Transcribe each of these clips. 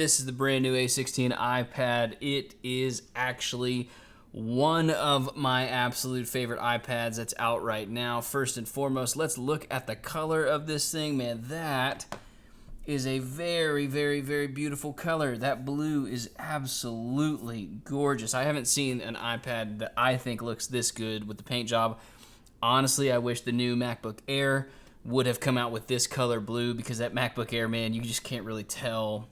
This is the brand new a16 iPad. It is actually one of my absolute favorite iPads that's out right now. First and foremost, let's look at the color of this thing. Man, that is a very, very, very beautiful color. That blue is absolutely gorgeous. I haven't seen an iPad that I think looks this good with the paint job. Honestly, I wish the new MacBook Air would have come out with this color blue, because that MacBook Air, man, you just can't really tell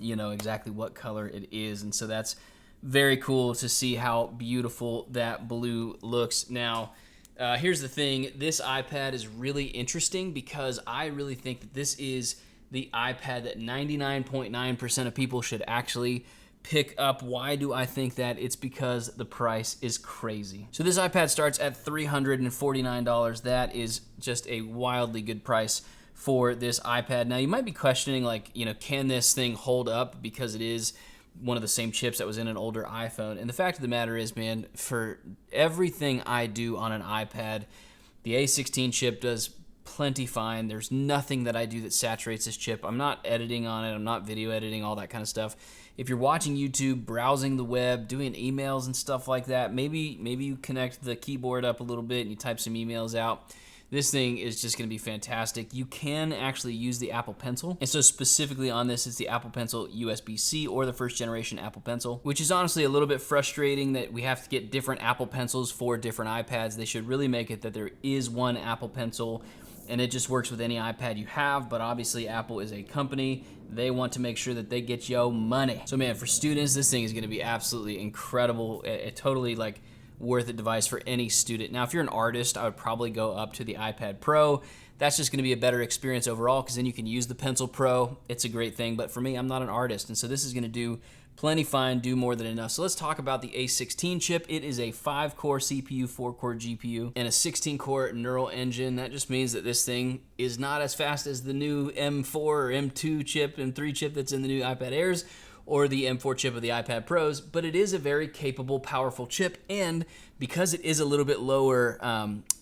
exactly what color it is. And so that's very cool to see how beautiful that blue looks. Now, here's the thing. This iPad is really interesting because I really think that this is the iPad that 99.9% of people should actually pick up. Why do I think that? It's because the price is crazy. So this iPad starts at $349. That is just a wildly good price for this iPad. Now, you might be questioning, can this thing hold up, because it is one of the same chips that was in an older iPhone. And the fact of the matter is, man, for everything I do on an iPad, the a16 chip does plenty fine. There's nothing that I do that saturates this chip. I'm not editing on it. I'm not video editing, all that kind of stuff. If you're watching YouTube, browsing the web, doing emails and stuff like that, maybe you connect the keyboard up a little bit and you type some emails out. This thing is just going to be fantastic. You can actually use the Apple Pencil. And so specifically on this, it's the Apple Pencil USB-C, or the first generation Apple Pencil, which is honestly a little bit frustrating that we have to get different Apple Pencils for different iPads. They should really make it that there is one Apple Pencil and it just works with any iPad you have. But obviously Apple is a company. They want to make sure that they get yo money. So man, for students, this thing is going to be absolutely incredible. It totally worth it device for any student. Now, if you're an artist, I would probably go up to the iPad Pro. That's just gonna be a better experience overall, because then you can use the Pencil Pro. It's a great thing, but for me, I'm not an artist, and so this is gonna do plenty fine, do more than enough. So let's talk about the a16 chip. It is a 5-core CPU, 4-core GPU, and a 16-core neural engine. That just means that this thing is not as fast as the new M4 or M2 chip, M3 chip that's in the new iPad Airs, or the M4 chip of the iPad Pros, but it is a very capable, powerful chip, and because it is a little bit lower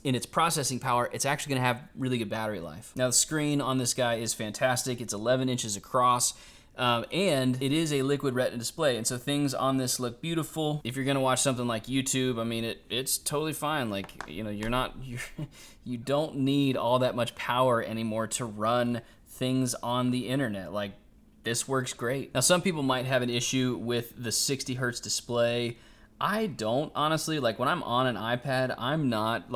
in its processing power, it's actually gonna have really good battery life. Now, the screen on this guy is fantastic. It's 11 inches across, and it is a liquid retina display, and so things on this look beautiful. If you're gonna watch something like YouTube, I mean, it's totally fine. You don't need all that much power anymore to run things on the internet. This works great. Now, some people might have an issue with the 60 hertz display. I don't, honestly. When I'm on an iPad, I'm not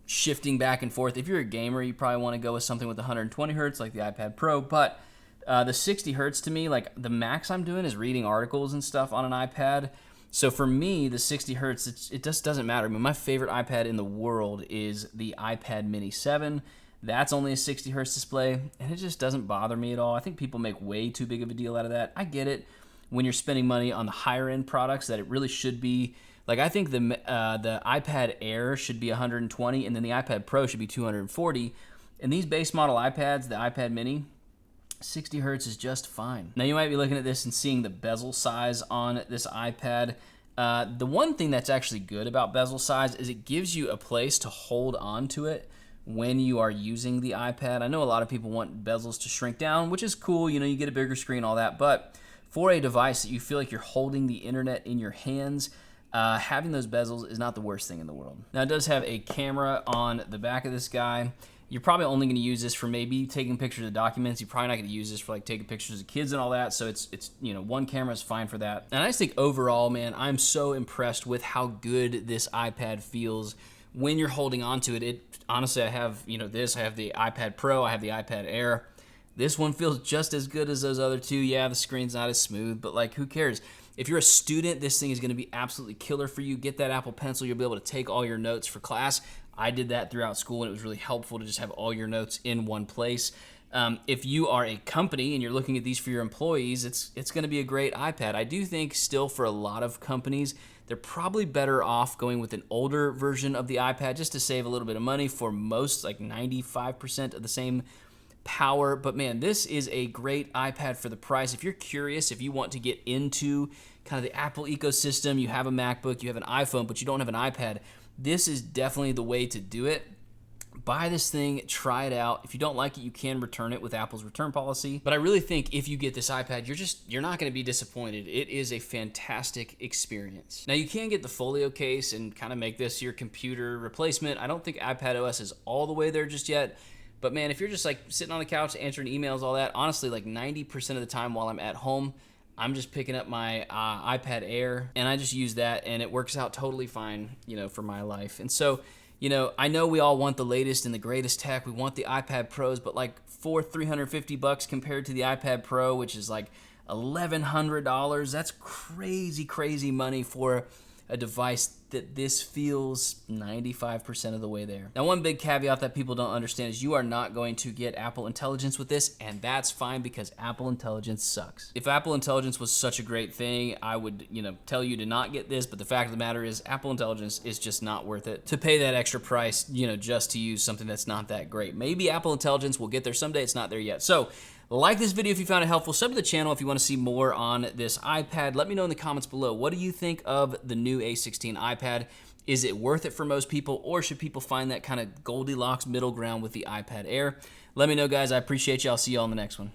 shifting back and forth. If you're a gamer, you probably want to go with something with 120 hertz like the iPad Pro, but the 60 hertz to me, the max I'm doing is reading articles and stuff on an iPad. So for me, the 60 hertz, it just doesn't matter. I mean, my favorite iPad in the world is the iPad Mini 7. That's only a 60 hertz display, and it just doesn't bother me at all. I think people make way too big of a deal out of that. I get it when you're spending money on the higher end products, that it really should be, I think the iPad Air should be 120, and then the iPad Pro should be 240. And these base model iPads, the iPad Mini, 60 hertz is just fine. Now, you might be looking at this and seeing the bezel size on this iPad. The one thing that's actually good about bezel size is it gives you a place to hold on to it when you are using the iPad. I know a lot of people want bezels to shrink down, which is cool. You get a bigger screen, all that. But for a device that you feel like you're holding the internet in your hands, having those bezels is not the worst thing in the world. Now, it does have a camera on the back of this guy. You're probably only going to use this for maybe taking pictures of documents. You're probably not going to use this for taking pictures of kids and all that. So it's one camera is fine for that. And I just think overall, man, I'm so impressed with how good this iPad feels when you're holding on to it. Honestly, I have this. I have the iPad Pro. I have the iPad Air. This one feels just as good as those other two. Yeah, the screen's not as smooth, but who cares? If you're a student, this thing is going to be absolutely killer for you. Get that Apple Pencil. You'll be able to take all your notes for class. I did that throughout school, and it was really helpful to just have all your notes in one place. If you are a company and you're looking at these for your employees, it's going to be a great iPad. I do think still for a lot of companies, they're probably better off going with an older version of the iPad just to save a little bit of money. For most, 95% of the same power. But man, this is a great iPad for the price. If you're curious, if you want to get into kind of the Apple ecosystem, you have a MacBook, you have an iPhone, but you don't have an iPad, this is definitely the way to do it. buy this thing, try it out. If you don't like it, you can return it with Apple's return policy. But I really think if you get this iPad, you're not going to be disappointed. It is a fantastic experience. Now you can get the folio case and kind of make this your computer replacement. I don't think iPad OS is all the way there just yet. But man, if you're just like sitting on the couch answering emails, all that, honestly, like 90% of the time while I'm at home, I'm just picking up my iPad Air and I just use that and it works out totally fine, you know, for my life. And so, you know, I know we all want the latest and the greatest tech. We want the iPad Pros, but like for $350 compared to the iPad Pro, which is like $1,100, that's crazy, crazy money for a device that this feels 95% of the way there. Now, one big caveat that people don't understand is you are not going to get Apple Intelligence with this, and that's fine because Apple Intelligence sucks. If Apple Intelligence was such a great thing, I would, you know, tell you to not get this, but the fact of the matter is Apple Intelligence is just not worth it to pay that extra price, you know, just to use something that's not that great. Maybe Apple Intelligence will get there someday, it's not there yet. So, like this video if you found it helpful. Sub to the channel if you want to see more on this iPad. Let me know in the comments below. What do you think of the new A16 iPad? Is it worth it for most people, or should people find that kind of Goldilocks middle ground with the iPad Air? Let me know, guys. I appreciate you. I'll see you all in the next one.